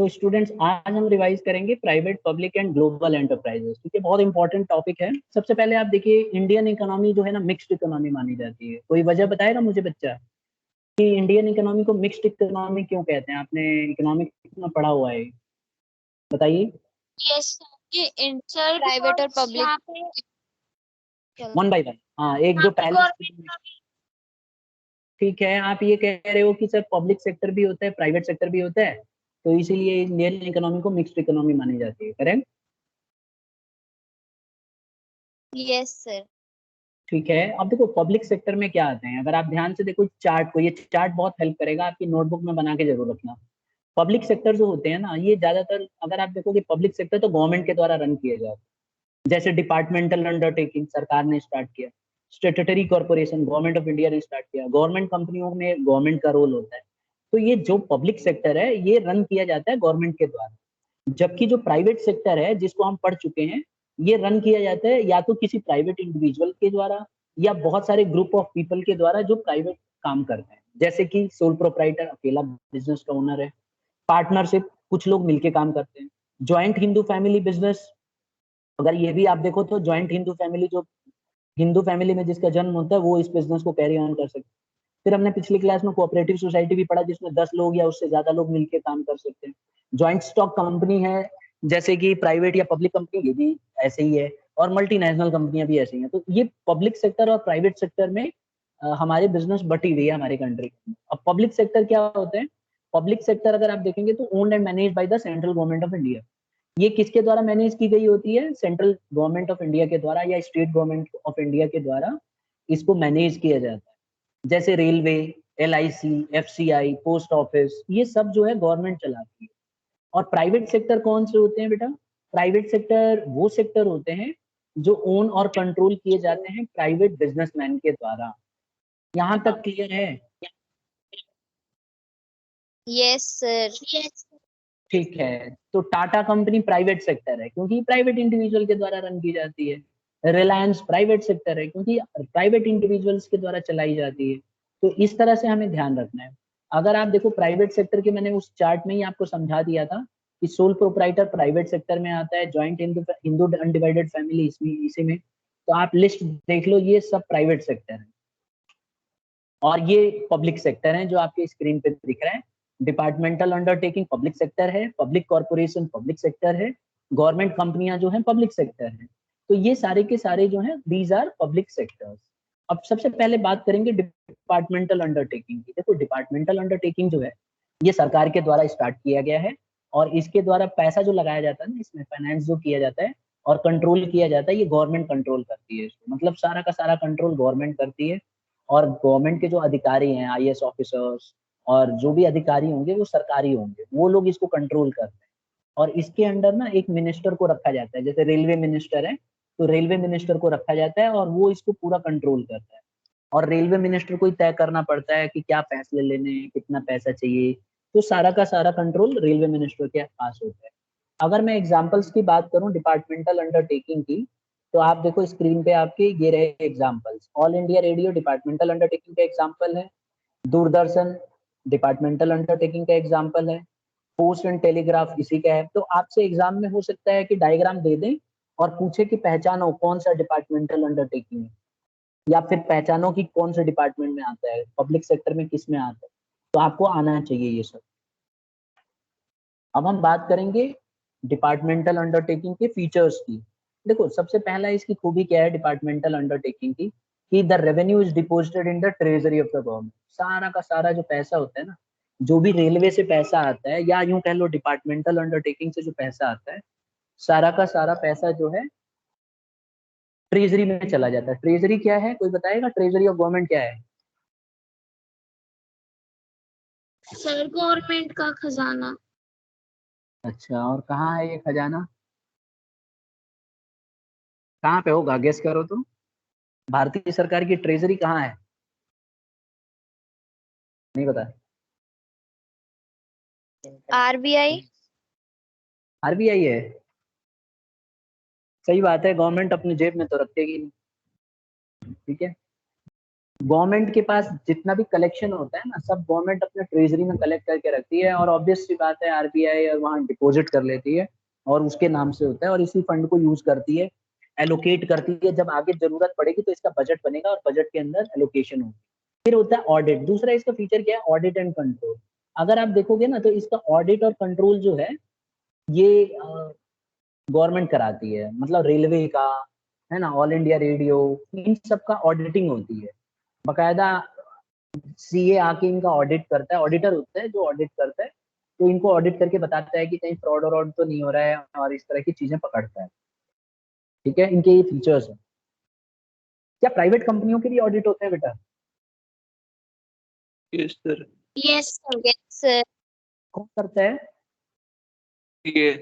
तो स्टूडेंट्स आज हम रिवाइज करेंगे private, public and global enterprises. ठीक है, बहुत इंपॉर्टेंट टॉपिक है। सबसे पहले आप देखिए, इंडियन इकोनॉमी जो है ना मिक्स्ड इकोनॉमी मानी जाती है। कोई वजह बताएगा मुझे बच्चा कि इंडियन इकोनॉमी को मिक्स्ड इकोनॉमी क्यों कहते हैं? आपने इकोनॉमिक्स में पढ़ा हुआ है, बताइए। यस ये इंटर प्राइवेट और पब्लिक वन बाय वन, हाँ, एक जो पहले। ठीक है, आप ये कह रहे हो कि सर पब्लिक सेक्टर भी होता है, प्राइवेट सेक्टर भी होता है, तो इसीलिए इंडियन इकोनॉमी को मिक्स्ड इकोनॉमी मानी जाती है, करेक्ट? Yes sir. ठीक है, अब देखो पब्लिक सेक्टर में क्या आते हैं। अगर आप ध्यान से देखो चार्ट को, ये चार्ट बहुत हेल्प करेगा, आपकी नोटबुक में बना के जरूर रखना। पब्लिक सेक्टर जो होते हैं ना, ये ज्यादातर अगर आप देखोगे पब्लिक सेक्टर तो गवर्नमेंट के द्वारा रन किए जाते हैं। जैसे डिपार्टमेंटल अंडरटेकिंग सरकार ने स्टार्ट किया, स्टेटरी कॉर्पोरेशन गवर्नमेंट ऑफ इंडिया ने स्टार्ट किया, गवर्नमेंट कंपनियों में गवर्नमेंट का रोल होता है। तो ये जो पब्लिक सेक्टर है ये रन किया जाता है गवर्नमेंट के द्वारा, जबकि जो प्राइवेट सेक्टर है जिसको हम पढ़ चुके हैं, ये रन किया जाता है या तो किसी प्राइवेट इंडिविजुअल के द्वारा या बहुत सारे ग्रुप ऑफ पीपल के द्वारा जो प्राइवेट काम करते हैं। जैसे कि सोल प्रोप्राइटर अकेला बिजनेस का ओनर है, पार्टनरशिप कुछ लोग मिलके काम करते हैं, ज्वाइंट हिंदू फैमिली बिजनेस। अगर ये भी आप देखो तो ज्वाइंट हिंदू फैमिली, जो हिंदू फैमिली में जिसका जन्म होता है वो इस बिजनेस को कैरी ऑन कर सकते हैं। फिर हमने पिछली क्लास में कोऑपरेटिव सोसाइटी भी पढ़ा, जिसमें 10 लोग या उससे ज्यादा लोग मिलकर काम कर सकते हैं। ज्वाइंट स्टॉक कंपनी है, जैसे कि प्राइवेट या पब्लिक कंपनी, ये भी ऐसे ही है, और मल्टीनेशनल कंपनियां भी ऐसी हैं। तो ये पब्लिक सेक्टर और प्राइवेट सेक्टर में हमारे बिजनेस बटी हुई है हमारी कंट्री। अब पब्लिक सेक्टर क्या होते हैं? पब्लिक सेक्टर अगर आप देखेंगे तो owned and manage by the central government of India. ये किसके द्वारा मैनेज की गई होती है? सेंट्रल गवर्नमेंट ऑफ इंडिया के द्वारा या स्टेट गवर्नमेंट ऑफ इंडिया के द्वारा इसको मैनेज किया जाता है। जैसे railway, LIC, FCI, post office, ये सब जो है गवर्नमेंट चलाती है। और प्राइवेट सेक्टर कौन से होते हैं बेटा? प्राइवेट सेक्टर वो सेक्टर होते हैं जो ओन और कंट्रोल किए जाते हैं प्राइवेट बिजनेसमैन के द्वारा। यहाँ तक क्लियर है? Yes sir. ठीक है, तो टाटा कंपनी प्राइवेट सेक्टर है क्योंकि प्राइवेट इंडिविजुअल के द्वारा रन की जाती है। रिलायंस प्राइवेट सेक्टर है क्योंकि प्राइवेट इंडिविजुअल्स के द्वारा चलाई जाती है। तो इस तरह से हमें ध्यान रखना है। अगर आप देखो प्राइवेट सेक्टर के, मैंने उस चार्ट में ही आपको समझा दिया था कि सोल प्रोप्राइटर प्राइवेट सेक्टर में आता है, ज्वाइंट हिंदू अनडिवाइडेड फैमिली इसमें, इसी में। तो आप लिस्ट देख लो, ये सब प्राइवेट सेक्टर है। और ये पब्लिक सेक्टर है जो आपके स्क्रीन पे दिख रहा है। डिपार्टमेंटल अंडरटेकिंग पब्लिक सेक्टर है, पब्लिक कॉर्पोरेशन पब्लिक सेक्टर है, गवर्नमेंट कंपनियां जो हैं पब्लिक सेक्टर है। तो ये सारे के सारे जो हैं दीज आर पब्लिक सेक्टर्स। अब सबसे पहले बात करेंगे डिपार्टमेंटल अंडरटेकिंग की। देखो डिपार्टमेंटल अंडरटेकिंग जो है ये सरकार के द्वारा स्टार्ट किया गया है, और इसके द्वारा पैसा जो लगाया जाता है ना, इसमें फाइनेंस जो किया जाता है और कंट्रोल किया जाता है, ये गवर्नमेंट कंट्रोल करती है इसको। मतलब सारा का सारा कंट्रोल गवर्नमेंट करती है। और गवर्नमेंट के जो अधिकारी हैं, IAS ऑफिसर्स और जो भी अधिकारी होंगे वो सरकारी होंगे, वो लोग इसको कंट्रोल करते हैं। और इसके अंडर ना एक मिनिस्टर को रखा जाता है, जैसे रेलवे मिनिस्टर है, तो रेलवे मिनिस्टर को रखा जाता है और वो इसको पूरा कंट्रोल करता है। और रेलवे मिनिस्टर को ही तय करना पड़ता है कि क्या फैसले लेने हैं, कितना पैसा चाहिए। तो सारा का सारा कंट्रोल रेलवे मिनिस्टर के पास होता है। अगर मैं एग्जांपल्स की बात करूं डिपार्टमेंटल अंडरटेकिंग की, तो आप देखो स्क्रीन पे आपके ये रहे examples. All India radio departmental undertaking का एग्जांपल है, दूरदर्शन डिपार्टमेंटल अंडरटेकिंग का एग्जांपल है, पोस्ट एंड टेलीग्राफ इसी का है। तो आपसे एग्जाम में हो सकता है कि डायग्राम दे दें और पूछे कि पहचानो कौन सा डिपार्टमेंटल अंडरटेकिंग है, या फिर पहचानो कि कौन से डिपार्टमेंट में आता है, पब्लिक सेक्टर में किस में आता है। तो आपको आना चाहिए ये सब। अब हम बात करेंगे डिपार्टमेंटल अंडरटेकिंग के फीचर्स की। देखो सबसे पहला इसकी खूबी क्या है डिपार्टमेंटल अंडरटेकिंग की, कि the revenue is deposited in the treasury of the government. सारा का सारा जो पैसा होता है ना, जो भी रेलवे से पैसा आता है, या यूं कह लो डिपार्टमेंटल अंडरटेकिंग से जो पैसा आता है, सारा का सारा पैसा जो है ट्रेजरी में चला जाता है। ट्रेजरी क्या है, कोई बताएगा? ट्रेजरी ऑफ गवर्नमेंट क्या है? सर गवर्नमेंट का खजाना। अच्छा, और कहाँ है ये खजाना? कहाँ पे होगा, गेस करो तो। भारतीय सरकार की ट्रेजरी कहाँ है? नहीं पता? RBI। RBI है? सही बात है, गवर्नमेंट अपनी जेब में तो रखेगी नहीं। ठीक है, गवर्नमेंट के पास जितना भी कलेक्शन होता है ना, सब गवर्नमेंट अपने ट्रेजरी में कलेक्ट करके रखती है, और ऑब्वियस सी बात है आरबीआई और वहाँ डिपॉजिट कर लेती है और उसके नाम से होता है, और इसी फंड को यूज करती है, एलोकेट करती है। जब आगे जरूरत पड़ेगी तो इसका बजट बनेगा और बजट के अंदर एलोकेशन होगी। फिर होता है ऑडिट। दूसरा इसका फीचर क्या है, ऑडिट एंड कंट्रोल। अगर आप देखोगे ना तो इसका ऑडिट और कंट्रोल जो है ये गवर्नमेंट कराती है, मतलब रेलवे का है ना, ऑल इंडिया रेडियो, इन सब का ऑडिटिंग होती है बकायदा। सीए आके इनका ऑडिट करता है, ऑडिटर होता है जो ऑडिट करता है, तो इनको ऑडिट करके बताता है कि कहीं फ्रॉड और तो नहीं हो रहा है, और इस तरह की चीजें पकड़ता है। ठीक है, इनके ये फीचर्स हैं। क्या प्राइवेट कंपनियों के भी ऑडिट होते हैं बेटा? Yes sir. Yes sir, yes sir. कौन करता है? ये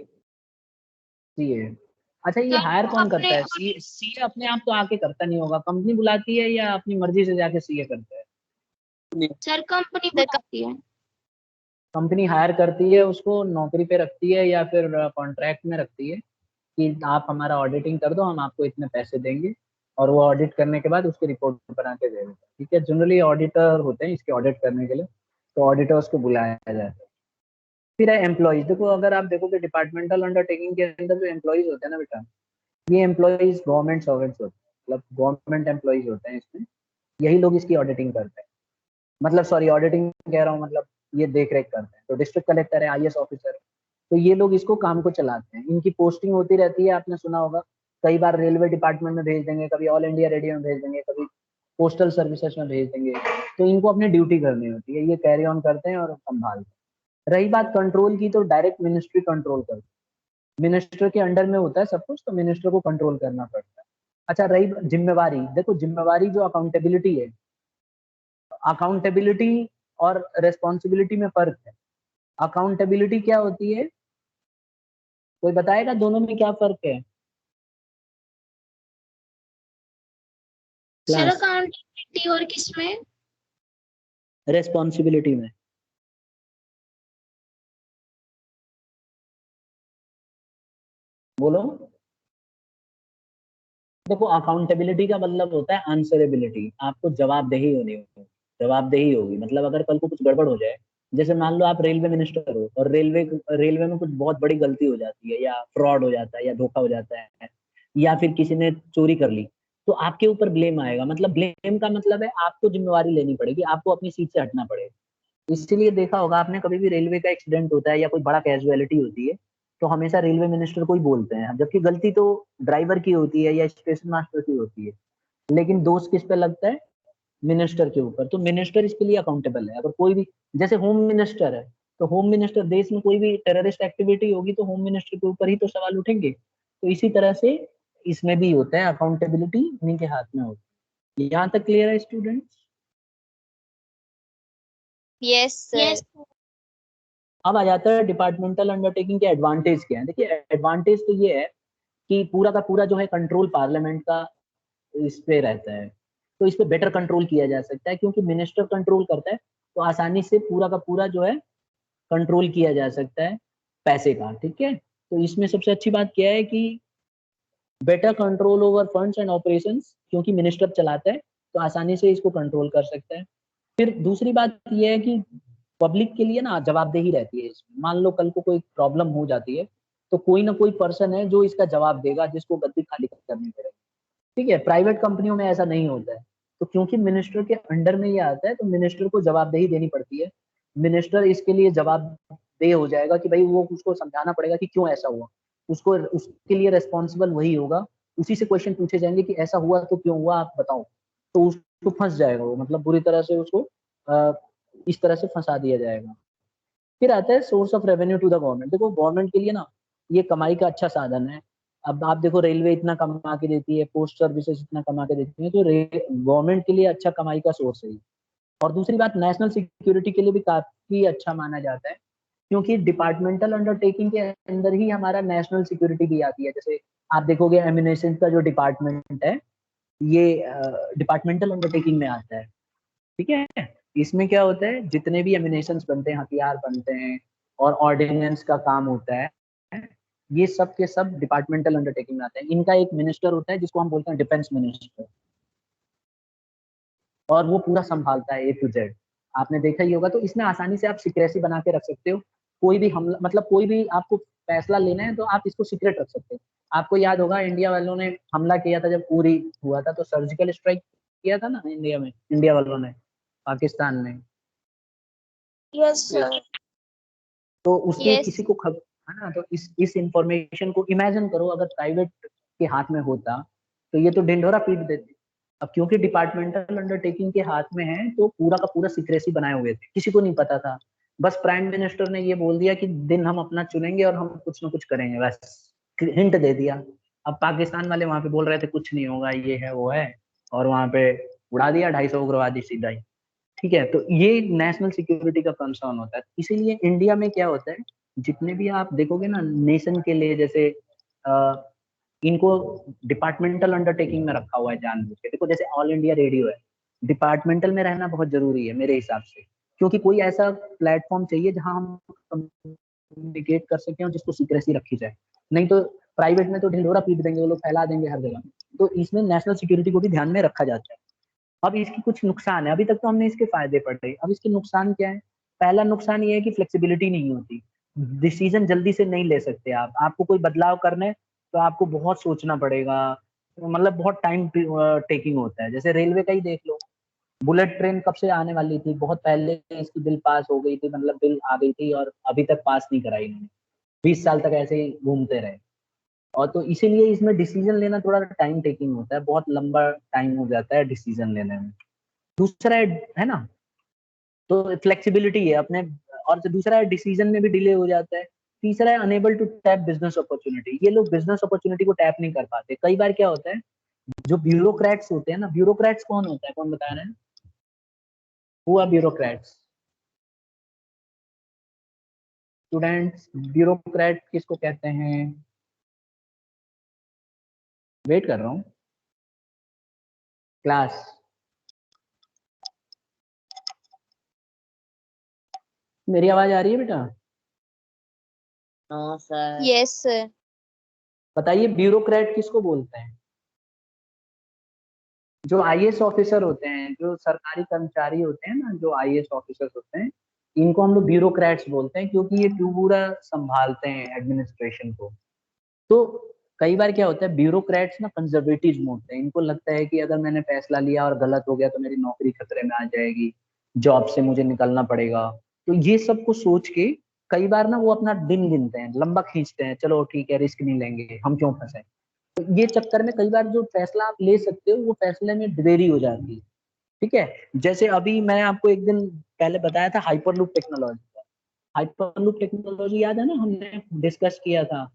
सीए। अच्छा, ये सर हायर वो कौन अपने करता है? सीए सीए अपने आप तो आके करता नहीं होगा, कंपनी बुलाती है या अपनी मर्जी से जाके सीए करता है? सर कंपनी बताती है। कंपनी हायर करती है, उसको नौकरी पे रखती है या फिर कॉन्ट्रैक्ट में रखती है कि आप हमारा ऑडिटिंग कर दो, हम आपको इतने पैसे देंगे, और वो ऑडिट करने के बाद उसकी रिपोर्ट बना के दे देता है। ठीक है, जनरली ऑडिटर होते हैं इसके ऑडिट करने के लिए, तो ऑडिटर्स को बुलाया जाता है। फिर है एम्प्लॉइज। देखो, अगर आप देखोगे डिपार्टमेंटल अंडरटेकिंग के अंदर जो एम्प्लॉइज होते हैं ना बेटा, ये एम्प्लॉइज गवर्नमेंट सर्वेंट्स होते हैं, मतलब गवर्नमेंट एम्प्लॉइज होते हैं इसमें। यही लोग इसकी ऑडिटिंग करते हैं, मतलब सॉरी ऑडिटिंग कह रहा हूँ, मतलब ये देख रेख करते हैं। तो डिस्ट्रिक्ट कलेक्टर है, आईएएस ऑफिसर है, तो ये लोग इसको काम को चलाते हैं। इनकी पोस्टिंग होती रहती है, आपने सुना होगा, कई बार रेलवे डिपार्टमेंट में भेज देंगे, कभी ऑल इंडिया रेडियो में भेज देंगे, कभी पोस्टल सर्विसेज में भेज देंगे। तो इनको अपनी ड्यूटी करनी होती है, ये कैरी ऑन करते हैं और संभालते हैं। रही बात कंट्रोल की, तो डायरेक्ट मिनिस्ट्री कंट्रोल करती है, मिनिस्टर के अंडर में होता है सब कुछ, तो मिनिस्टर को कंट्रोल करना पड़ता है। अच्छा, रही जिम्मेवारी, देखो जिम्मेवारी जो अकाउंटेबिलिटी है, अकाउंटेबिलिटी और रेस्पॉन्सिबिलिटी में फर्क है। अकाउंटेबिलिटी क्या होती है, कोई बताएगा दोनों में क्या फर्क है? Sir class. अकाउंटेबिलिटी और किसमें? रेस्पॉन्सिबिलिटी में। बोलो। देखो, अकाउंटेबिलिटी का मतलब होता है आंसरेबिलिटी, आपको जवाबदेही होनी होगी। जवाबदेही होगी मतलब अगर कल को कुछ गड़बड़ हो जाए, जैसे मान लो आप रेलवे मिनिस्टर हो और रेलवे रेलवे में कुछ बहुत बड़ी गलती हो जाती है, या फ्रॉड हो जाता है, या धोखा हो जाता है, या फिर किसी ने चोरी कर ली, तो आपके ऊपर ब्लेम आएगा। मतलब ब्लेम का मतलब है आपको जिम्मेवारी लेनी पड़ेगी, आपको अपनी सीट से हटना पड़ेगा। इसीलिए देखा होगा आपने, कभी भी रेलवे का एक्सीडेंट होता है या कोई बड़ा कैजुअलिटी होती है, तो हमेशा रेलवे मिनिस्टर को ही बोलते हैं, जबकि गलती तो ड्राइवर की होती है या स्टेशन मास्टर की होती है, लेकिन दोष किस पे लगता है? मिनिस्टर के ऊपर। तो मिनिस्टर इसके लिए अकाउंटेबल है। अगर कोई भी, जैसे होम मिनिस्टर है, तो होम मिनिस्टर, देश में कोई भी टेररिस्ट एक्टिविटी होगी तो होम मिनिस्टर के ऊपर ही तो सवाल उठेंगे। तो इसी तरह से इसमें भी होता है, अकाउंटेबिलिटी उन्हीं के हाथ में होती है। यहाँ तक क्लियर है स्टूडेंट्स? Yes sir. अब आ जाता है डिपार्टमेंटल अंडरटेकिंग के एडवांटेज क्या है। देखिए, एडवांटेज तो ये है कि पूरा का पूरा जो है कंट्रोल पार्लियामेंट का इस पे रहता है, तो इस पे बेटर कंट्रोल किया जा सकता है, क्योंकि मिनिस्टर कंट्रोल करता है, तो आसानी से पूरा का पूरा जो है कंट्रोल किया जा सकता है पैसे का। ठीक है, तो इसमें सबसे अच्छी बात क्या है कि better control over funds and operations, क्योंकि मिनिस्टर चलाता है तो आसानी से इसको कंट्रोल कर सकता है। फिर दूसरी बात यह है कि पब्लिक के लिए ना जवाबदेही रहती है इसमें। मान लो कल को कोई प्रॉब्लम हो जाती है, तो कोई ना कोई पर्सन है जो इसका जवाब देगा, जिसको गद्दी खाली करनी पड़ेगी। ठीक है, प्राइवेट कंपनियों में ऐसा नहीं होता है। तो क्योंकि मिनिस्टर के अंडर में ये आता है, तो मिनिस्टर को जवाबदेही देनी पड़ती है। मिनिस्टर इसके लिए जवाबदेह हो जाएगा कि भाई वो उसको समझाना पड़ेगा कि क्यों ऐसा हुआ, उसको उसके लिए रेस्पॉन्सिबल वही होगा। उसी से क्वेश्चन पूछे जाएंगे कि ऐसा हुआ तो क्यों हुआ, आप बताओ। तो उसको फंस जाएगा वो, मतलब बुरी तरह से उसको इस तरह से फंसा दिया जाएगा। फिर आता है source of revenue to the government. देखो, गवर्नमेंट के लिए ना ये कमाई का अच्छा साधन है। अब आप देखो, रेलवे इतना कमा के देती है, पोस्ट सर्विसेज इतना कमा के देती है, तो गवर्नमेंट के लिए अच्छा कमाई का सोर्स है। और दूसरी बात, नेशनल सिक्योरिटी के लिए भी काफी अच्छा माना जाता है, क्योंकि डिपार्टमेंटल अंडरटेकिंग के अंदर ही हमारा नेशनल सिक्योरिटी भी आती है। जैसे आप देखोगे एम्यूनेशन का जो डिपार्टमेंट है, ये डिपार्टमेंटल अंडरटेकिंग में आता है। ठीक है, इसमें क्या होता है, जितने भी एमिनेशंस बनते हैं, हथियार बनते हैं, और ऑर्डिनेंस का काम होता है, ये सब के सब डिपार्टमेंटल अंडरटेकिंग में आते हैं। इनका एक मिनिस्टर होता है जिसको हम बोलते हैं डिफेंस मिनिस्टर। और वो पूरा संभालता है A to Z। आपने देखा ही होगा। तो इसमें आसानी से आप सीक्रेसी बना के रख सकते हो। कोई भी हमला, मतलब कोई भी आपको फैसला लेना है तो आप इसको सीक्रेट रख सकते हो। आपको याद होगा इंडिया वालों ने हमला किया था जब उरी हुआ था, तो सर्जिकल स्ट्राइक किया था ना इंडिया में, इंडिया वालों ने पाकिस्तान में। Yes sir. तो उसके यस। किसी को खबर है ना, तो इस इंफॉर्मेशन को इमेजिन करो अगर प्राइवेट के हाथ में होता तो ये तो ढिंढोरा पीट देते। अब क्योंकि डिपार्टमेंटल अंडरटेकिंग के हाथ में है तो पूरा का पूरा सीक्रेसी बनाए हुए थे, किसी को नहीं पता था। बस प्राइम मिनिस्टर ने ये बोल दिया कि दिन हम अपना चुनेंगे और हम कुछ ना कुछ करेंगे, बस हिंट दे दिया। अब पाकिस्तान वाले वहां पे बोल रहे थे कुछ नहीं होगा, ये है वो है, और वहां पे उड़ा दिया 250 उग्रवादी सीधा ही। ठीक है, तो ये नेशनल सिक्योरिटी का कंसर्न होता है। इसीलिए इंडिया में क्या होता है, जितने भी आप देखोगे ना नेशन के लिए, जैसे इनको डिपार्टमेंटल अंडरटेकिंग में रखा हुआ है जानबूझ के। देखो जैसे ऑल इंडिया रेडियो है, डिपार्टमेंटल में रहना बहुत जरूरी है मेरे हिसाब से, क्योंकि कोई ऐसा प्लेटफॉर्म चाहिए जहां हम कम्युनिकेट कर सकें और जिसको सीक्रेसी रखी जाए। नहीं तो प्राइवेट में तो ढिंढोरा पीट देंगे वो लोग, फैला देंगे हर जगह। तो इसमें नेशनल सिक्योरिटी को भी ध्यान में रखा जाता है। अब इसकी कुछ नुकसान है, अभी तक तो हमने इसके फायदे पढ़े, अब इसके नुकसान क्या है। पहला नुकसान ये है कि फ्लेक्सिबिलिटी नहीं होती, डिसीजन जल्दी से नहीं ले सकते आप। आपको कोई बदलाव करना है तो आपको बहुत सोचना पड़ेगा, मतलब बहुत टाइम टेकिंग होता है। जैसे रेलवे का ही देख लो, बुलेट ट्रेन कब से आने वाली थी, बहुत पहले इसकी बिल पास हो गई थी, मतलब बिल आ गई थी और अभी तक पास नहीं कराई इन्होंने। 20 साल तक ऐसे ही घूमते रहे। और तो इसीलिए इसमें डिसीजन लेना थोड़ा टाइम टेकिंग होता है, बहुत लंबा टाइम हो जाता है डिसीजन लेने में। दूसरा है ना, तो फ्लेक्सिबिलिटी है अपने, और जो दूसरा है डिसीजन में भी डिले हो जाता है। तीसरा है enable to tap business opportunity, ये लोग बिजनेस अपॉर्चुनिटी को टैप नहीं कर पाते। कई बार क्या होता है, जो ब्यूरोक्रेट्स होते हैं ना, ब्यूरोक्रेट्स कौन होता है, कौन बता रहे हैं, हुआ ब्यूरोक्रेट्स, स्टूडेंट्स, ब्यूरोक्रेट किसको कहते हैं, वेट कर रहा हूँ क्लास। मेरी आवाज आ रही है बेटा? No sir. Yes sir. बताइए ब्यूरोक्रेट किसको बोलते हैं? जो आईएएस ऑफिसर होते हैं, जो सरकारी कर्मचारी होते हैं ना, जो आईएएस ऑफिसर्स होते हैं, इनको हम लोग ब्यूरोक्रेट्स बोलते हैं, क्योंकि ये पूरा संभालते हैं एडमिनिस्ट्रेशन को। तो कई बार क्या होता है, ब्यूरोक्रेट्स ना कंजर्वेटिव होते हैं, इनको लगता है कि अगर मैंने फैसला लिया और गलत हो गया तो मेरी नौकरी खतरे में आ जाएगी, जॉब से मुझे निकलना पड़ेगा। तो ये सब को सोच के कई बार ना वो अपना दिन गिनते हैं, लंबा खींचते हैं, चलो ठीक है रिस्क नहीं लेंगे, हम क्यों फंसे। तो ये चक्कर में कई बार जो फैसला आप ले सकते हो वो फैसले में देरी हो जाती है। ठीक है, जैसे अभी मैं आपको एक दिन पहले बताया था हाइपरलूप टेक्नोलॉजी का। हाइपरलूप टेक्नोलॉजी याद है ना, हमने डिस्कस किया था,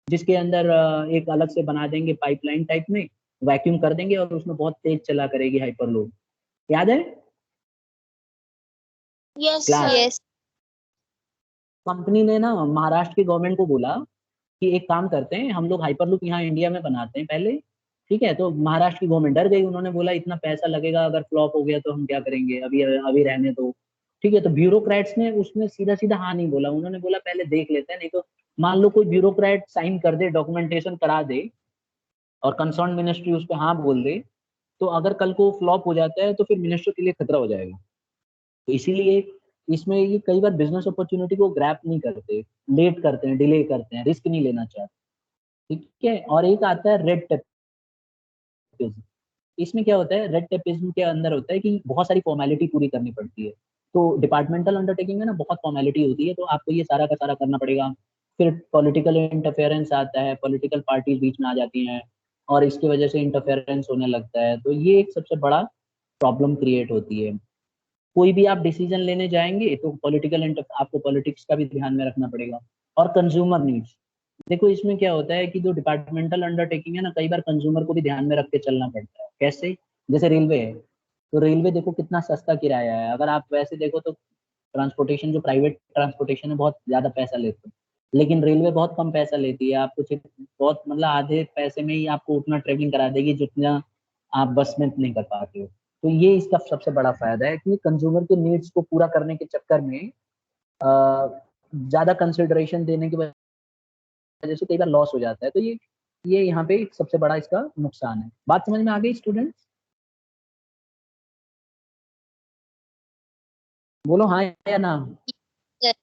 जिसके अंदर एक अलग से बना देंगे पाइपलाइन टाइप में, वैक्यूम कर देंगे और उसमें बहुत तेज चला करेगी हाइपरलूप। याद है यस क्लास? यस। कंपनी ने ना महाराष्ट्र की गवर्नमेंट को बोला कि एक काम करते हैं, हम लोग हाइपरलूप यहाँ इंडिया में बनाते हैं पहले। ठीक है, तो महाराष्ट्र की गवर्नमेंट डर गई, उन्होंने बोला इतना पैसा लगेगा, अगर फ्लॉप हो गया तो हम क्या करेंगे, अभी अभी रहने दो। ठीक है, तो ब्यूरोक्रेट्स ने उसमें सीधा सीधा हाँ नहीं बोला, उन्होंने बोला पहले देख लेते हैं, नहीं तो मान लो कोई ब्यूरोक्रेट साइन कर दे, डॉक्यूमेंटेशन करा दे और कंसर्न मिनिस्ट्री उस पर हाँ बोल दे, तो अगर कल को फ्लॉप हो जाता है तो फिर मिनिस्टर के लिए खतरा हो जाएगा। तो इसीलिए इसमें ये कई बार बिजनेस अपॉर्चुनिटी को ग्रैप नहीं करते, लेट करते हैं, डिले करते हैं, रिस्क नहीं लेना चाहते। ठीक है, और एक आता है रेड टेपिज्म। इसमें क्या होता है, रेड टेपिज्म के अंदर होता है कि बहुत सारी फॉर्मेलिटी पूरी करनी पड़ती है। तो डिपार्टमेंटल अंडरटेकिंग में ना बहुत फॉर्मेलिटी होती है, तो आपको ये सारा का सारा करना पड़ेगा। फिर पॉलिटिकल इंटरफेरेंस आता है, पॉलिटिकल पार्टीज बीच में आ जाती हैं और इसकी वजह से इंटरफेरेंस होने लगता है, तो ये एक सबसे बड़ा प्रॉब्लम क्रिएट होती है। कोई भी आप डिसीजन लेने जाएंगे तो आपको पॉलिटिक्स का भी ध्यान में रखना पड़ेगा। और कंज्यूमर नीड्स, देखो इसमें क्या होता है कि जो डिपार्टमेंटल अंडरटेकिंग है ना, कई बार कंज्यूमर को भी ध्यान में रख के चलना पड़ता है। कैसे? जैसे रेलवे है, तो रेलवे देखो कितना सस्ता किराया है, अगर आप वैसे देखो तो ट्रांसपोर्टेशन, जो प्राइवेट ट्रांसपोर्टेशन है, बहुत ज्यादा पैसा लेते हैं, लेकिन रेलवे बहुत कम पैसा लेती है। आपको बहुत मतलब आधे पैसे में ही आपको उतना ट्रेवलिंग करा देगी जितना आप बस में नहीं कर पाते हो। तो ये इसका सबसे बड़ा फायदा है कि कंज्यूमर के नीड्स को पूरा करने के चक्कर में ज्यादा कंसिडरेशन देने की वजह से कई बार लॉस हो जाता है। तो ये यहाँ पे सबसे बड़ा इसका नुकसान है। बात समझ में आ गई स्टूडेंट्स? बोलो हाँ या ना। Yes.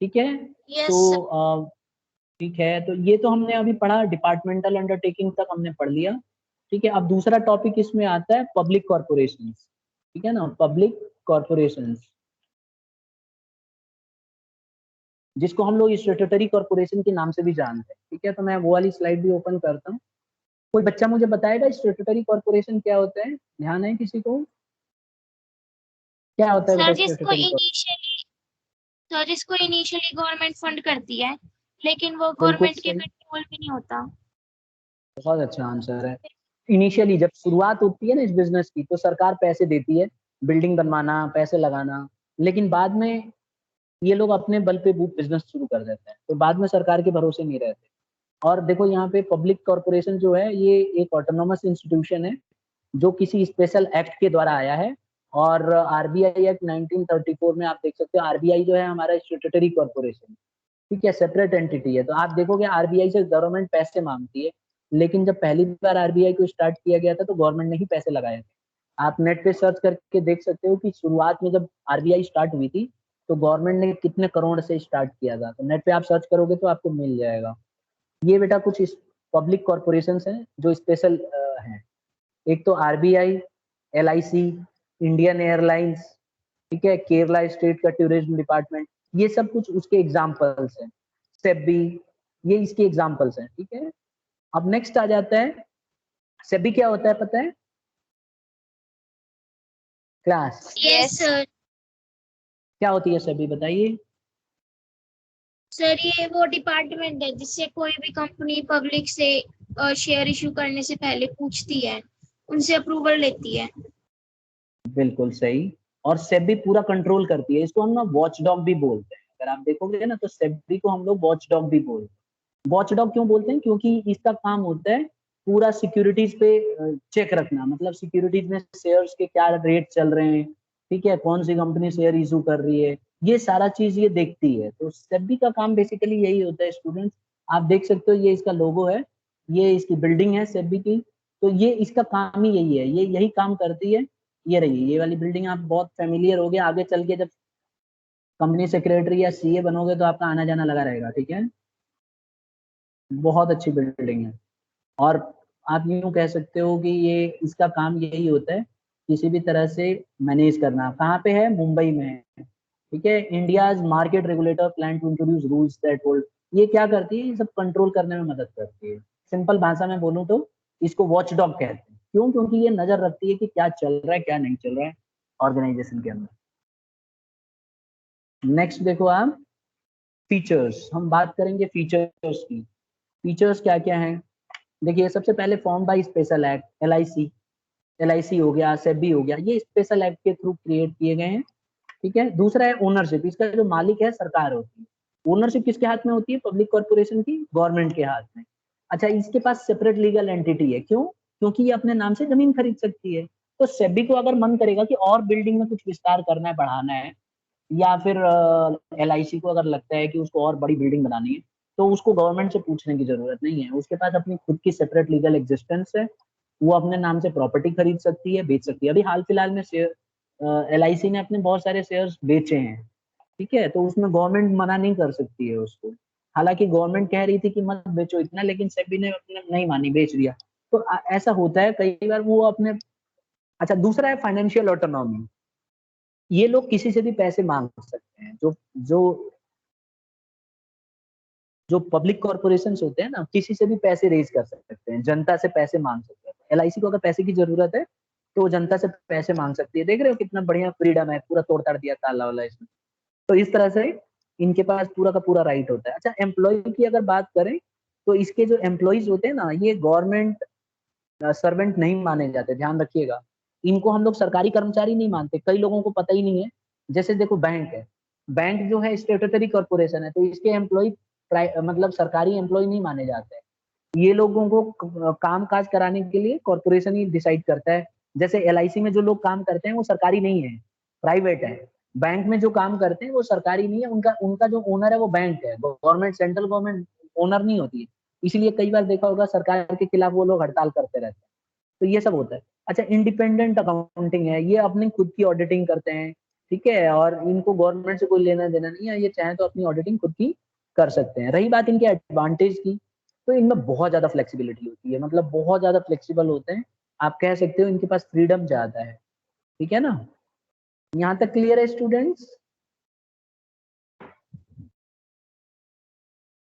ठीक है, Yes, sir. तो ठीक है, तो ये तो हमने अभी पढ़ा, डिपार्टमेंटल अंडरटेकिंग तक हमने पढ़ लिया। ठीक है, अब दूसरा टॉपिक इसमें आता है पब्लिक कॉर्पोरेशंस। ठीक है ना, पब्लिक कॉर्पोरेशंस, जिसको हम लोग स्टैट्यूटरी कॉर्पोरेशन के नाम से भी जानते हैं। ठीक है, तो मैं वो वाली स्लाइड भी ओपन करता हूँ। कोई बच्चा मुझे बताएगा स्टैट्यूटरी कॉर्पोरेशन क्या होता है? ध्यान है किसी को? क्या होता है बेटा सर जिसको स्टैट्यूटरी? इनिशियली गवर्नमेंट फंड करती है, लेकिन वो बिल्कुल गवर्नमेंट के सही, कंट्रोल में नहीं होता। बहुत अच्छा आंसर है। इनिशियली जब शुरुआत होती है ना इस बिजनेस की, तो सरकार पैसे देती है, बिल्डिंग बनवाना, पैसे लगाना, लेकिन बाद में ये लोग अपने बल पे बिजनेस शुरू कर देते हैं, तो बाद में सरकार के भरोसे नहीं रहते। और देखो यहाँ पे पब्लिक कॉर्पोरेशन जो है, ये एक ऑटोनोमस इंस्टीट्यूशन है जो किसी स्पेशल एक्ट के द्वारा आया है। और आरबीआई एक्ट 1934 में आप देख सकते हो, आरबीआई जो है हमारा स्टैट्यूटरी कॉर्पोरेशन, ठीक है, सेपरेट एंटिटी है। तो आप देखोगे आरबीआई से गवर्नमेंट पैसे मांगती है, लेकिन जब पहली बार आरबीआई को स्टार्ट किया गया था तो गवर्नमेंट ने ही पैसे लगाए थे। आप नेट पे सर्च करके देख सकते हो कि शुरुआत में जब आरबीआई स्टार्ट हुई थी तो गवर्नमेंट ने कितने करोड़ से स्टार्ट किया था, तो नेट पे आप सर्च करोगे तो आपको मिल जाएगा। ये बेटा कुछ पब्लिक कॉर्पोरेशन हैं जो स्पेशल हैं। एक तो आरबीआई, एलआईसी, इंडियन एयरलाइंस, ठीक है, केरला स्टेट का टूरिज्म डिपार्टमेंट, ये सब कुछ उसके एग्जाम्पल्स हैं। सेबी, ये इसके एग्जाम्पल्स हैं। ठीक है, अब नेक्स्ट आ जाता है सेबी क्या होता है पता है क्लास? Yes sir. क्या होती है सेबी बताइए। सर ये वो डिपार्टमेंट है जिससे कोई भी कंपनी पब्लिक से शेयर इशू करने से पहले पूछती है, उनसे अप्रूवल लेती है। बिल्कुल सही। और सेबी पूरा कंट्रोल करती है, इसको हम ना वॉच डॉग भी बोलते हैं। अगर आप देखोगे ना तो सेबी को हम लोग वॉच डॉग भी बोलते हैं। वॉच डॉग क्यों बोलते हैं? क्योंकि इसका काम होता है पूरा सिक्योरिटीज पे चेक रखना, मतलब सिक्योरिटीज में शेयर्स के क्या रेट चल रहे हैं, ठीक है, कौन सी कंपनी शेयर इशू कर रही है, ये सारा चीज ये देखती है। तो सेबी का काम बेसिकली यही होता है स्टूडेंट्स। आप देख सकते हो ये इसका लोगो है, ये इसकी बिल्डिंग है सेबी की। तो ये इसका काम ही यही है, ये यही काम करती है। ये रही ये वाली बिल्डिंग, आप बहुत फेमिलियर हो गए, आगे चल के जब कंपनी सेक्रेटरी या सीए बनोगे तो आपका आना जाना लगा रहेगा। ठीक है, बहुत अच्छी बिल्डिंग है। और आप यूं कह सकते हो कि ये इसका काम यही होता है किसी भी तरह से मैनेज करना। कहाँ पे है? मुंबई में है। ठीक है, India's market regulator plan to introduce rules that hold, ये क्या करती है? ये सब कंट्रोल करने में मदद करती है। सिंपल भाषा में बोलूं तो इसको वॉच डॉग कहते हैं। क्यों? क्योंकि ये नजर रखती है कि क्या चल रहा है क्या नहीं चल रहा है ऑर्गेनाइजेशन के अंदर। नेक्स्ट देखो आप, फीचर्स, हम बात करेंगे फीचर्स की। फीचर्स क्या क्या हैं? देखिए सबसे पहले form by special act, LIC हो गया, सेबी हो गया, ये स्पेशल एक्ट के थ्रू क्रिएट किए गए हैं। ठीक है, दूसरा है ओनरशिप, इसका जो मालिक है सरकार होती है। ओनरशिप किसके हाथ में होती है? पब्लिक कॉर्पोरेशन की, गवर्नमेंट के हाथ में। अच्छा, इसके पास सेपरेट लीगल एंटिटी है। क्यों? क्योंकि ये अपने नाम से जमीन खरीद सकती है। तो सेबी को अगर मन करेगा कि और बिल्डिंग में कुछ विस्तार करना है, बढ़ाना है, या फिर एलआईसी को अगर लगता है कि उसको और बड़ी बिल्डिंग बनानी है, तो उसको गवर्नमेंट से पूछने की जरूरत नहीं है। उसके पास अपनी खुद की सेपरेट लीगल एग्जिस्टेंस है, वो अपने नाम से प्रॉपर्टी खरीद सकती है, बेच सकती है। अभी हाल फिलहाल में एलआईसी ने अपने बहुत सारे शेयर्स बेचे हैं। ठीक है, तो उसमें गवर्नमेंट मना नहीं कर सकती है उसको। हालांकि गवर्नमेंट कह रही थी कि मत बेचो इतना, लेकिन सेबी ने अपने नहीं मानी, बेच दिया। तो ऐसा होता है कई बार वो अपने। अच्छा, दूसरा है फाइनेंशियल ऑटोनॉमी। ये लोग किसी से भी पैसे मांग सकते हैं। जो जो जो पब्लिक कॉर्पोरेशन होते हैं ना, किसी से भी पैसे रेज कर सकते हैं, जनता से पैसे मांग सकते हैं। एलआईसी को अगर पैसे की जरूरत है तो वो जनता से पैसे मांग सकती है। देख रहे हो कितना बढ़िया फ्रीडम है, पूरा तोड़ ताड़ दिया ताला वाला इसमें। तो इस तरह से इनके पास पूरा का पूरा राइट होता है। अच्छा, एम्प्लॉय की अगर बात करें तो इसके जो एम्प्लॉयज होते हैं ना, ये गवर्नमेंट सर्वेंट नहीं माने जाते, ध्यान रखिएगा। इनको हम लोग सरकारी कर्मचारी नहीं मानते, कई लोगों को पता ही नहीं है। जैसे देखो बैंक है, बैंक जो है स्टेटूटरी कॉर्पोरेशन है, तो इसके एम्प्लॉय मतलब सरकारी एम्प्लॉय नहीं माने जाते। ये लोगों को काम काज कराने के लिए कॉर्पोरेशन ही डिसाइड करता है। जैसे एलआईसी में जो लोग काम करते हैं वो सरकारी नहीं है, प्राइवेट है। बैंक में जो काम करते हैं वो सरकारी नहीं है, उनका उनका जो ओनर है वो बैंक है, गवर्नमेंट, सेंट्रल गवर्नमेंट ओनर नहीं होती है। इसलिए कई बार देखा होगा सरकार के खिलाफ वो लोग हड़ताल करते रहते हैं। तो ये सब होता है। अच्छा, इंडिपेंडेंट अकाउंटिंग है, ये अपनी खुद की ऑडिटिंग करते हैं, ठीक है, और इनको गवर्नमेंट से कोई लेना देना नहीं है, ये चाहे तो अपनी ऑडिटिंग खुद की कर सकते हैं। रही बात इनके एडवांटेज की, तो इनमें बहुत ज्यादा फ्लेक्सिबिलिटी होती है, मतलब बहुत ज्यादा फ्लेक्सिबल होते हैं, आप कह सकते हो इनके पास फ्रीडम ज्यादा है। ठीक है ना, यहाँ तक क्लियर है students?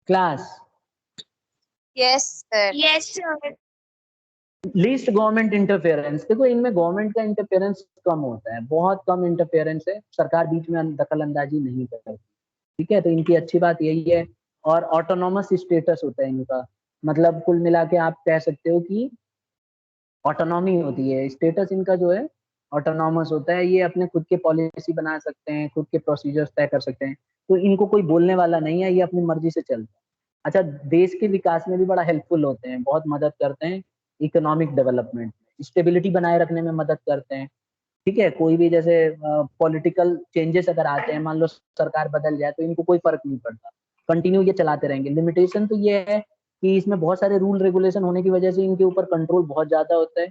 Class yes sir. Yes sir. Least government interference, देखो इनमें गवर्नमेंट का इंटरफेरेंस कम होता है, बहुत कम इंटरफेरेंस है, सरकार बीच में दखल अंदाजी नहीं करती। ठीक है, तो इनकी अच्छी बात यही है। और ऑटोनॉमस स्टेटस होता है इनका, मतलब कुल मिला के आप कह सकते हो कि ऑटोनॉमी होती है, स्टेटस इनका जो है ऑटोनॉमस होता है, ये अपने खुद के पॉलिसी बना सकते हैं, खुद के प्रोसीजर्स तय कर सकते हैं, तो इनको कोई बोलने वाला नहीं है, ये अपनी मर्जी से चलते हैं। अच्छा, देश के विकास में भी बड़ा हेल्पफुल होते हैं, बहुत मदद करते हैं इकोनॉमिक डेवलपमेंट में, स्टेबिलिटी बनाए रखने में मदद करते हैं। ठीक है, कोई भी जैसे पॉलिटिकल चेंजेस अगर आते हैं, मान लो सरकार बदल जाए, तो इनको कोई फर्क नहीं पड़ता, कंटिन्यू ये चलाते रहेंगे। लिमिटेशन तो ये है कि इसमें बहुत सारे रूल रेगुलेशन होने की वजह से इनके ऊपर कंट्रोल बहुत ज्यादा होता है,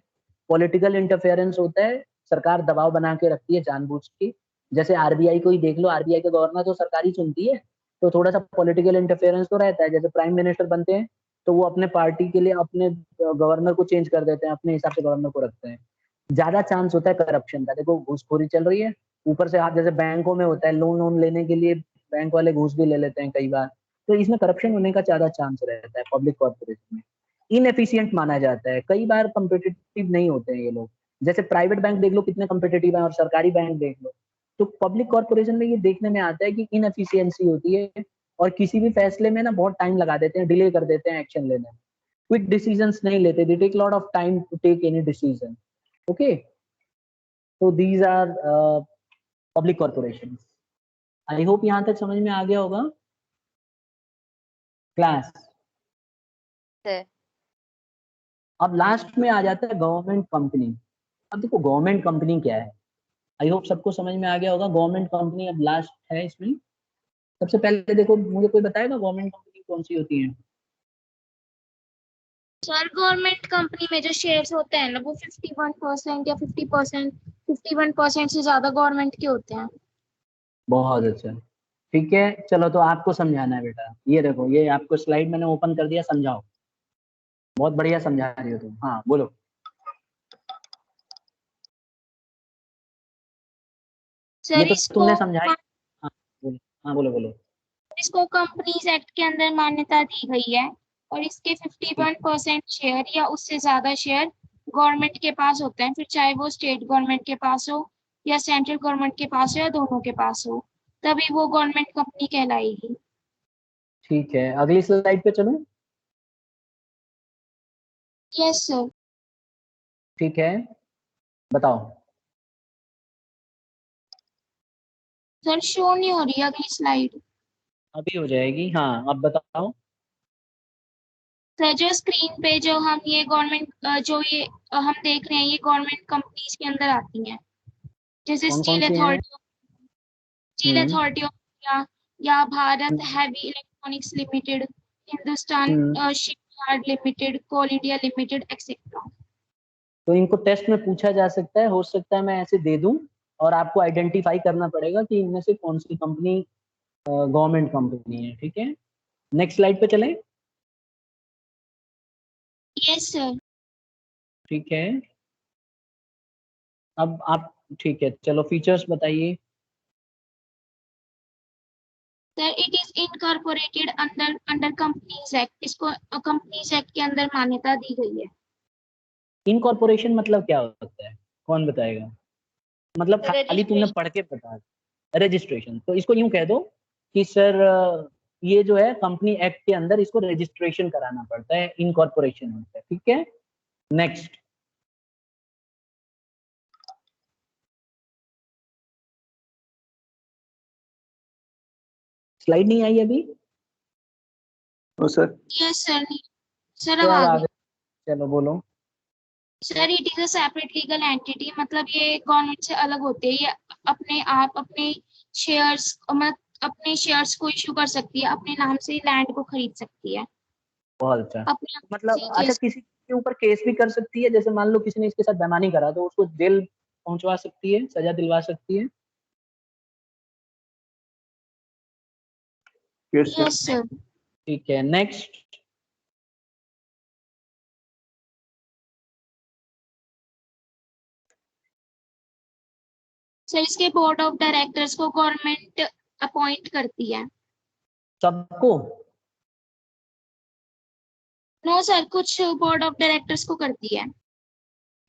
पॉलिटिकल इंटरफेरेंस होता है, सरकार दबाव बना के रखती है जानबूझ के। जैसे आरबीआई को ही देख लो, आरबीआई का गवर्नर तो सरकार ही चुनती है, तो थोड़ा सा पॉलिटिकल इंटरफेरेंस तो रहता है। जैसे प्राइम मिनिस्टर बनते हैं, तो वो अपने पार्टी के लिए अपने गवर्नर को चेंज कर देते हैं, अपने हिसाब से गवर्नर को रखते हैं। ज्यादा चांस होता है करप्शन का, देखो घूसखोरी चल रही है, ऊपर से आप जैसे बैंकों में होता है, लोन वोन लेने के लिए बैंक वाले घूस भी ले लेते हैं कई बार, तो इसमें करप्शन होने का ज्यादा चांस रहता है पब्लिक कॉर्पोरेशन में। इनएफिशिएंट माना जाता है, कई बार कंपिटिटिव नहीं होते हैं ये लोग। जैसे प्राइवेट बैंक देख लो कितने कंपिटिटिव है, और सरकारी बैंक देख लो, तो पब्लिक कॉर्पोरेशन में ये देखने में आता है कि इनएफिशिएंसी होती है, और किसी भी फैसले में ना बहुत टाइम लगा देते हैं, डिले कर देते हैं एक्शन लेने में, क्विक डिसीजंस नहीं लेते, they take lot of time to take any decision. Okay, तो these are public corporation. I hope यहाँ तक समझ में आ गया होगा क्लास। सर अब लास्ट में आ जाता है गवर्नमेंट कंपनी। अब देखो गवर्नमेंट कंपनी क्या है, आई होप सबको समझ में आ गया होगा। गवर्नमेंट कंपनी अब लास्ट है इसमें। सबसे पहले देखो, मुझे कोई बताएगा गवर्नमेंट कंपनी कौन सी होती है? सर गवर्नमेंट कंपनी में जो शेयर्स होते हैं ना, वो 51% या 50%, 51% से ज्यादा गवर्नमेंट के होते हैं। बहुत अच्छा, ठीक है, चलो तो आपको समझाना है बेटा। ये देखो, ये आपको स्लाइड मैंने ओपन कर दिया, समझाओ। बहुत बढ़िया समझा रही हो तुम, हाँ बोलो। ये सर तो तुमने समझाई। हाँ बोलो, हाँ बोलो बोलो। इसको कंपनीज एक्ट के अंदर मान्यता दी गई है, और इसके 51% शेयर या उससे ज्यादा शेयर गवर्नमेंट के पास होते हैं, फिर चाहे वो स्टेट गवर्नमेंट के पास हो या सेंट्रल गवर्नमेंट के पास हो या दोनों के पास हो, तभी वो गवर्नमेंट कंपनी कहलाएगी। ठीक है, अगली स्लाइड पे चलो। Yes sir. ठीक है, बताओ। सर शो नहीं हो रही अगली स्लाइड। अभी हो जाएगी, हाँ अब बताओ। सर जो स्क्रीन पे जो हम ये गवर्नमेंट जो ये हम देख रहे हैं, ये गवर्नमेंट कंपनीज के अंदर आती हैं, जैसे कौन कौन स्टील सी हैं? Authority, steel authority of India, या भारत हम्म, हैवी इलेक्ट्रॉनिक्स लिमिटेड, हिंदुस्तान हम्म। शिपयार्ड लिमिटेड, कोल इंडिया लिमिटेड एक्सेट्रा। तो इनको टेस्ट में पूछा जा सकता है, हो सकता है मैं ऐसे दे दूं, और आपको आइडेंटिफाई करना पड़ेगा कि इनमें से कौन सी कंपनी गवर्नमेंट कंपनी है। ठीक है, नेक्स्ट स्लाइड पे चलें। Yes sir. ठीक है, अब आप, ठीक है चलो फीचर्स बताइए। Sir it is incorporated under under companies act, इसको कंपनीज एक्ट के अंदर मान्यता दी गई है। इनकॉर्पोरेशन मतलब क्या होता है, कौन बताएगा? मतलब खाली तुमने रजिस्ट्रेशन। पढ़ के बता, रजिस्ट्रेशन, तो इसको यूं कह दो कि सर ये जो है कंपनी एक्ट के अंदर इसको रजिस्ट्रेशन कराना पड़ता है, इनकॉर्पोरेशन होता है। ठीक है, नेक्स्ट स्लाइड नहीं आई अभी? Sir yes sir. सर तो अब अब आ गई। आगे चलो बोलो। Sir it is a separate legal entity, मतलब ये गवर्नमेंट से अलग होते हैं, ये अपने आप अपने शेयर्स, मतलब अपने शेयर्स को इशू कर सकती है, अपने नाम से लैंड को खरीद सकती है, बहुत अच्छा, अपने नाम से मतलब अच्छा, केस। किसी के ऊपर केस भी कर सकती है, जैसे मान लो किसी ने इसके साथ बेईमानी करा तो उसको जेल पहुंचवा सकती है, सजा दिलवा सकती है। Yes, sir. Yes, sir. ठीक है, नेक्स्ट। सर इसके बोर्ड ऑफ डायरेक्टर्स को गवर्नमेंट अपॉइंट करती है। सबको? नो सर, कुछ बोर्ड ऑफ डायरेक्टर्स को करती है।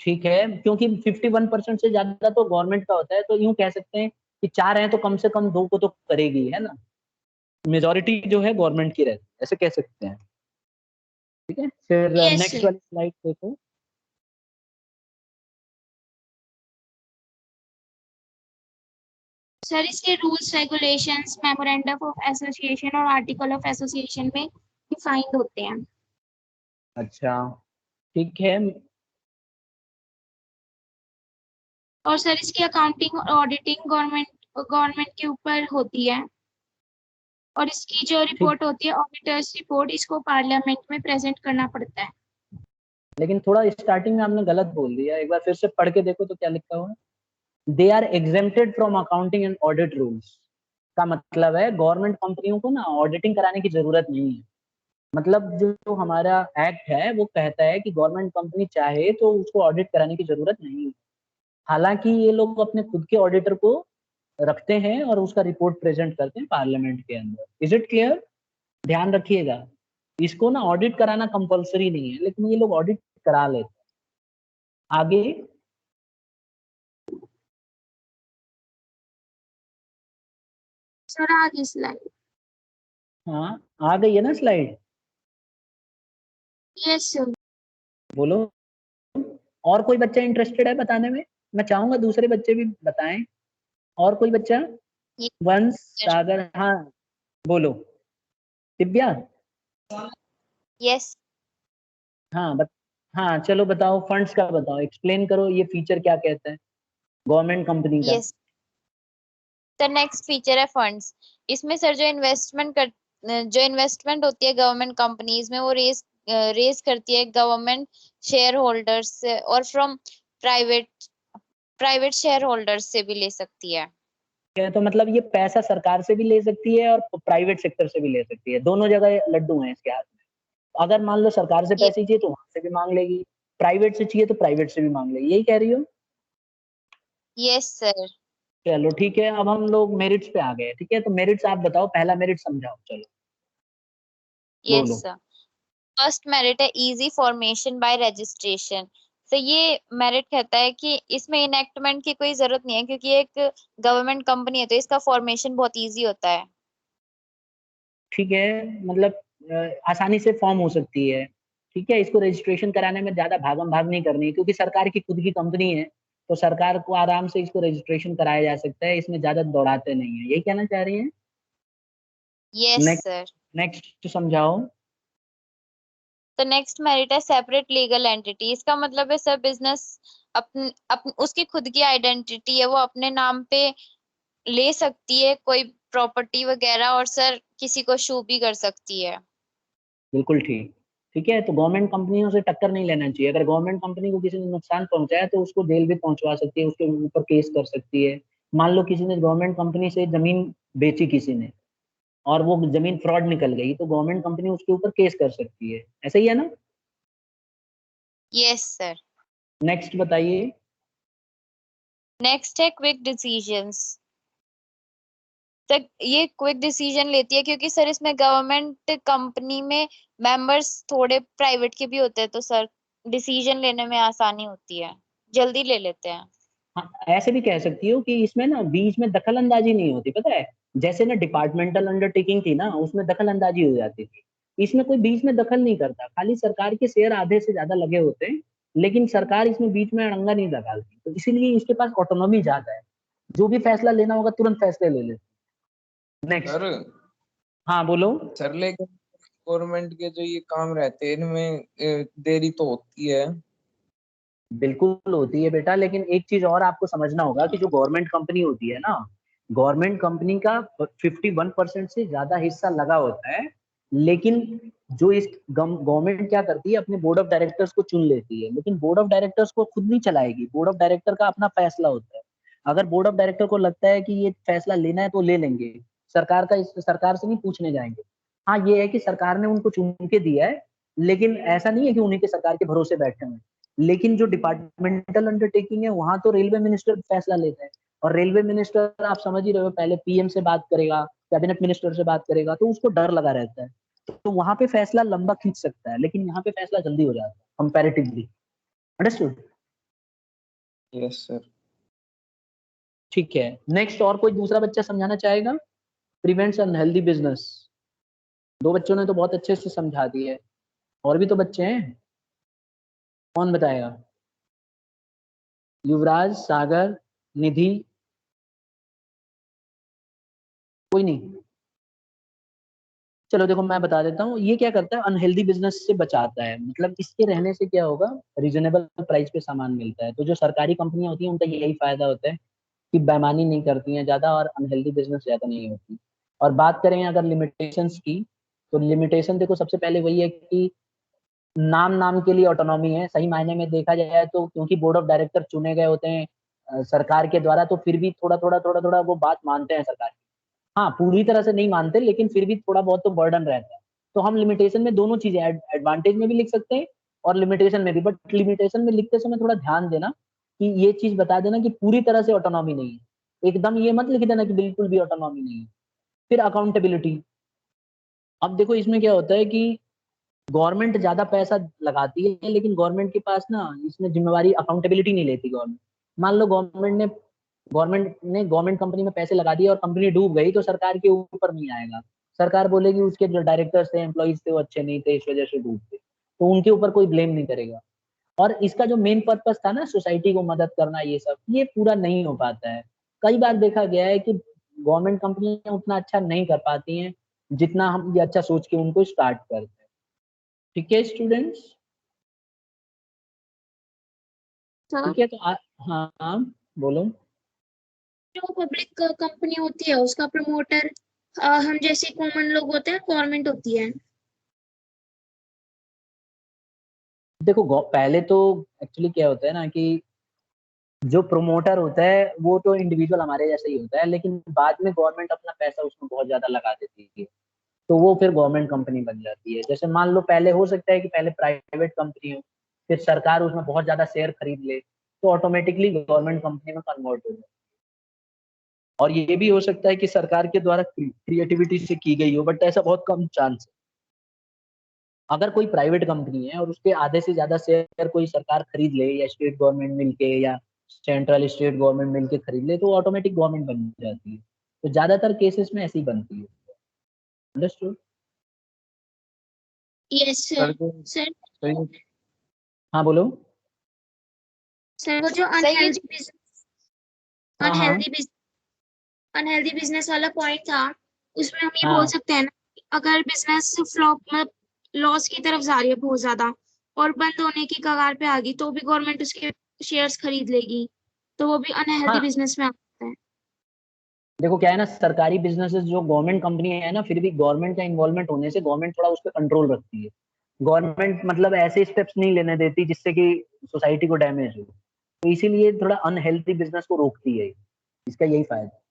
ठीक है, क्योंकि 51% से ज्यादा तो गवर्नमेंट का होता है, तो यूं कह सकते हैं कि 4 हैं तो कम से कम 2 को तो करेगी, है ना। मेजोरिटी जो है गवर्नमेंट की रहती है, ऐसे कह सकते हैं। ठीक है, फिर Yes, नेक्स्ट sir. वाली स्लाइड देखो। सर इसके rules, regulations, memorandum of association और आर्टिकल ऑफ एसोसिएशन में डिफाइंड होते हैं। अच्छा, ठीक है। और सर इसकी अकाउंटिंग और ऑडिटिंग गवर्नमेंट के ऊपर होती है। और इसकी जो रिपोर्ट होती है, ऑडिटर्स रिपोर्ट, इसको पार्लियामेंट में प्रेजेंट करना पड़ता है। लेकिन थोड़ा स्टार्टिंग में आपने गलत बोल दिया, एक बार फिर से पढ़ के देखो तो क्या लिखा हुआ है। They are exempted from accounting and audit rules. का मतलब है गवर्नमेंट कंपनियों को ना ऑडिटिंग कराने की जरूरत नहीं है। मतलब जो हमारा एक्ट है वो कहता है कि गवर्नमेंट कंपनी चाहे तो उसको ऑडिट कराने की जरूरत नहीं है। हालांकि ये लोग अपने खुद के ऑडिटर को रखते हैं और उसका रिपोर्ट प्रेजेंट करते हैं पार्लियामेंट के अंदर। Is it clear? ध्यान रखिएगा, इसको ना ऑडिट कराना कंपलसरी नहीं है, लेकिन ये लोग ऑडिट करा लेते हैं। आगे। सर आगे स्लाइड। हाँ, आ गई है ना स्लाइड? Yes sir. बोलो। और कोई बच्चा इंटरेस्टेड है बताने में? मैं चाहूंगा दूसरे बच्चे भी बताएं। और कोई बच्चा? Yes, वंश, sir. सागर, हाँ बोलो। दिव्या? Yes. हाँ हाँ चलो बताओ, फंड्स का बताओ, एक्सप्लेन करो ये फीचर क्या कहता है गवर्नमेंट कंपनी का। Yes. The next feature है फंड्स। इसमें सर जो इन्वेस्टमेंट होती है गवर्नमेंट कंपनीज में, वो रेज करती है गवर्नमेंट शेयर होल्डर्स से और फ्रॉम प्राइवेट शेयर होल्डर्स से भी ले सकती है। तो मतलब ये पैसा सरकार से भी ले सकती है और प्राइवेट सेक्टर से भी ले सकती है, दोनों जगह लड्डू हैं इसके हाथ में। अगर मान लो सरकार से ये पैसे चाहिए तो वहां से भी मांग लेगी, प्राइवेट से चाहिए तो प्राइवेट से भी मांग लेगी, यही कह रही हो? Yes sir. चलो ठीक है, अब हम लोग मेरिट्स पे आ गए। ठीक है, तो मेरिट्स आप बताओ, पहला मेरिट समझाओ, चलो यस बोलो। सर। फर्स्ट मेरिट है इजी फॉर्मेशन बाय रजिस्ट्रेशन। तो ये मेरिट कहता है कि इसमें इनेक्टमेंट की कोई जरूरत नहीं है, क्योंकि ये एक गवर्नमेंट कंपनी है तो इसका फॉर्मेशन बहुत इजी होता है। ठीक है, मतलब आसानी से फॉर्म हो सकती है। ठीक है, इसको रजिस्ट्रेशन कराने में ज्यादा भागम भाग नहीं करनी है, क्योंकि सरकार की खुद की कंपनी है, तो सरकार को आराम से इसको रजिस्ट्रेशन कराया जा सकता है, इसमें ज्यादा दौड़ाते नहीं है, यही कहना चाह रही हैं? Yes next, sir. नेक्स्ट समझाओ। तो नेक्स्ट मेरिट है सेपरेट लीगल एंटिटी। इसका मतलब है सर बिजनेस उसकी खुद की आइडेंटिटी है, वो अपने नाम पे ले सकती है कोई प्रॉपर्टी वगैरह, और सर किसी को शू भी कर सकती है। बिल्कुल ठीक। ठीक है, तो गवर्नमेंट कंपनियों से टक्कर नहीं लेना चाहिए। अगर गवर्नमेंट कंपनी को किसी ने नुकसान पहुंचाया तो उसको जेल भी पहुंचवा सकती है, उसके ऊपर केस कर सकती है। मान लो किसी ने गवर्नमेंट कंपनी से जमीन बेची किसी ने, और वो जमीन फ्रॉड निकल गई, तो गवर्नमेंट कंपनी उसके ऊपर केस कर सकती है, ऐसा ही है ना? Yes sir. नेक्स्ट बताइए। नेक्स्ट है क्विक डिसीजंस। तक ये क्विक डिसीजन लेती है क्योंकि सर इसमें गवर्नमेंट कंपनी में मेंबर्स थोड़े प्राइवेट के भी होते हैं, तो सर डिसीजन लेने में आसानी होती है, जल्दी ले लेते हैं। हाँ, ऐसे भी कह सकती हो कि इसमें ना बीच में दखल अंदाजी नहीं होती, पता है। जैसे ना डिपार्टमेंटल अंडरटेकिंग थी ना, उसमें दखल अंदाजी हो जाती थी। इसमें कोई बीच में दखल नहीं करता, खाली सरकार के शेयर आधे से ज्यादा लगे होते हैं, लेकिन सरकार इसमें बीच में अड़ंगा नहीं डालती, तो इसीलिए इसके पास ऑटोनॉमी ज्यादा है। जो भी फैसला लेना होगा तुरंत फैसले ले लेते। नेक्स्ट। सर हाँ बोलो। सर लेकिन गवर्नमेंट के जो ये काम रहते हैं इनमें देरी तो होती है। बिल्कुल होती है बेटा, लेकिन एक चीज और आपको समझना होगा कि जो गवर्नमेंट कंपनी होती है ना, गवर्नमेंट कंपनी का 51% से ज्यादा हिस्सा लगा होता है। लेकिन जो इस गवर्नमेंट क्या करती है, अपने बोर्ड ऑफ डायरेक्टर्स को चुन लेती है, लेकिन बोर्ड ऑफ डायरेक्टर्स को खुद नहीं चलाएगी, बोर्ड ऑफ डायरेक्टर का अपना फैसला होता है। अगर बोर्ड ऑफ डायरेक्टर को लगता है कि ये फैसला लेना है तो ले लेंगे, सरकार से नहीं पूछने जाएंगे। हाँ ये है कि सरकार ने उनको चुन के दिया है, लेकिन ऐसा नहीं है कि उन्हीं के सरकार के भरोसे बैठे हुए। लेकिन जो डिपार्टमेंटल अंडरटेकिंग है वहां तो रेलवे मिनिस्टर फैसला लेता है, और रेलवे मिनिस्टर आप समझ ही रहे हो, पहले पीएम से बात करेगा, कैबिनेट मिनिस्टर से बात करेगा, तो उसको डर लगा रहता है, तो वहां पे फैसला लंबा खींच सकता है, लेकिन यहाँ पे फैसला जल्दी हो जाता है कंपैरेटिवली। अंडरस्टूड? Yes sir. ठीक है, नेक्स्ट और कोई दूसरा बच्चा समझाना चाहेगा? Prevents unhealthy business. 2 बच्चों ने तो बहुत अच्छे से समझा दी है, और भी तो बच्चे हैं, कौन बताएगा? युवराज, सागर, निधि, कोई नहीं? चलो देखो मैं बता देता हूँ, ये क्या करता है, अनहेल्दी बिजनेस से बचाता है। मतलब इसके रहने से क्या होगा, रीजनेबल प्राइस पे सामान मिलता है। तो जो सरकारी कंपनियां होती हैं उनका यही फायदा होता है कि बेईमानी नहीं करती हैं ज्यादा, और अनहेल्दी बिजनेस ज्यादा नहीं होती। और बात करें अगर लिमिटेशंस की, तो लिमिटेशन देखो सबसे पहले वही है कि नाम नाम के लिए ऑटोनॉमी है। सही मायने में देखा जाए तो क्योंकि बोर्ड ऑफ डायरेक्टर चुने गए होते हैं सरकार के द्वारा, तो फिर भी थोड़ा थोड़ा वो बात मानते हैं सरकार। हाँ पूरी तरह से नहीं मानते, लेकिन फिर भी थोड़ा बहुत तो बर्डन रहता है। तो हम लिमिटेशन में दोनों चीजें एडवांटेज में भी लिख सकते हैं और लिमिटेशन में भी, बट लिमिटेशन में लिखते समय थोड़ा ध्यान देना कि ये चीज बता देना कि पूरी तरह से ऑटोनॉमी नहीं है। एकदम ये मत लिख देना कि बिल्कुल भी ऑटोनॉमी नहीं है। फिर अकाउंटेबिलिटी। अब देखो इसमें क्या होता है कि गवर्नमेंट ज्यादा पैसा लगाती है, लेकिन गवर्नमेंट के पास ना इसमें जिम्मेवारी अकाउंटेबिलिटी नहीं लेती गवर्नमेंट। मान लो गवर्नमेंट कंपनी में पैसे लगा दिए और कंपनी डूब गई, तो सरकार के ऊपर नहीं आएगा। सरकार बोलेगी उसके जो डायरेक्टर्स थे, एम्प्लॉइज थे, वो अच्छे नहीं थे, इस वजह से डूब गए, तो उनके ऊपर कोई ब्लेम नहीं करेगा। और इसका जो मेन पर्पस था ना, सोसाइटी को मदद करना, ये सब ये पूरा नहीं हो पाता है। कई बार देखा गया है कि गवर्नमेंट कंपनियां उतना अच्छा नहीं कर पाती हैं जितना हम ये अच्छा सोच के उनको स्टार्ट करते हैं। ठीक है स्टूडेंट्स? सर ठीक है तो हाँ हाँ बोलो। जो पब्लिक कंपनी होती है उसका प्रमोटर हम जैसे कॉमन लोग होते हैं, गवर्नमेंट होती है। देखो पहले तो एक्चुअली क्या होता है ना कि जो प्रोमोटर होता है वो तो इंडिविजुअल हमारे जैसे ही होता है, लेकिन बाद में गवर्नमेंट अपना पैसा उसमें बहुत ज्यादा लगा देती है, तो वो फिर गवर्नमेंट कंपनी बन जाती है। जैसे मान लो पहले हो सकता है कि पहले प्राइवेट कंपनी हो, फिर सरकार उसमें बहुत ज्यादा शेयर खरीद ले, तो ऑटोमेटिकली गवर्नमेंट कंपनी में कन्वर्ट हो जाए। और ये भी हो सकता है कि सरकार के द्वारा क्रिएटिविटी से की गई हो, बट ऐसा बहुत कम चांस है। अगर कोई प्राइवेट कंपनी है और उसके आधे से ज्यादा शेयर कोई सरकार खरीद ले, या स्टेट गवर्नमेंट मिलके, या सेंट्रल स्टेट गवर्नमेंट मिलके खरीद ले, तो ऑटोमेटिक गवर्नमेंट बन जाती है। तो ज्यादातर केसेस में ऐसी बनती है। Understood? Yes sir sir. Sir तो ये हाँ बोलो। सर वो जो सर ये हाँ हाँ अनहेल्दी बिजनेस वाला पॉइंट था, उसमें हम ये बोल हाँ सकते हैं ना कि अगर बिजनेस फ्लॉप मतलब लॉस की तरफ जा रही है बहुत ज्यादा और बंद होने की कगार पे आ गई, तो भी गवर्नमेंट उसके शेयर्स खरीद लेगी, तो वो भी अनहेल्दी हाँ। बिजनेस में आता है। देखो क्या है ना, सरकारी बिजनेसेस जो गवर्नमेंट कंपनी है ना, फिर भी गवर्नमेंट का इन्वॉल्वमेंट होने से गवर्नमेंट थोड़ा उस पर कंट्रोल रखती है। गवर्नमेंट मतलब ऐसे स्टेप्स नहीं लेने देती जिससे कि सोसाइटी को डैमेज हो, तो इसीलिए थोड़ा अनहेल्दी बिजनेस को रोकती है। इसका यही फायदा।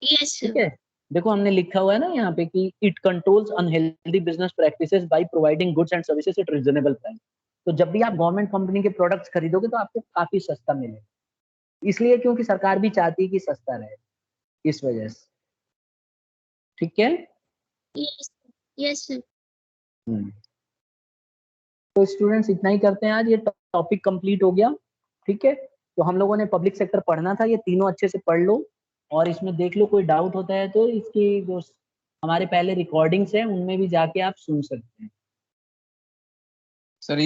यस ठीक सर। है, देखो हमने लिखा हुआ है ना यहाँ पे कि it controls unhealthy business practices by providing goods and services at reasonable price. तो जब भी आप गवर्नमेंट कंपनी के प्रोडक्ट्स खरीदोगे तो आपको काफी सस्ता मिलेगा, इसलिए क्योंकि सरकार भी चाहती है कि सस्ता रहे, इस वजह से। ठीक है। Yes yes sir. हम्म। तो स्टूडेंट्स इतना ही करते हैं आज, ये टॉपिक कंप्लीट हो गया। ठीक है, तो हम लोगों ने पब्लिक सेक्टर पढ़ना था, ये तीनों अच्छे से पढ़ लो, और इसमें देख लो कोई डाउट होता है तो इसकी जो हमारे पहले रिकॉर्डिंग्स हैं उनमें भी जाके आप सुन सकते हैं। सर ये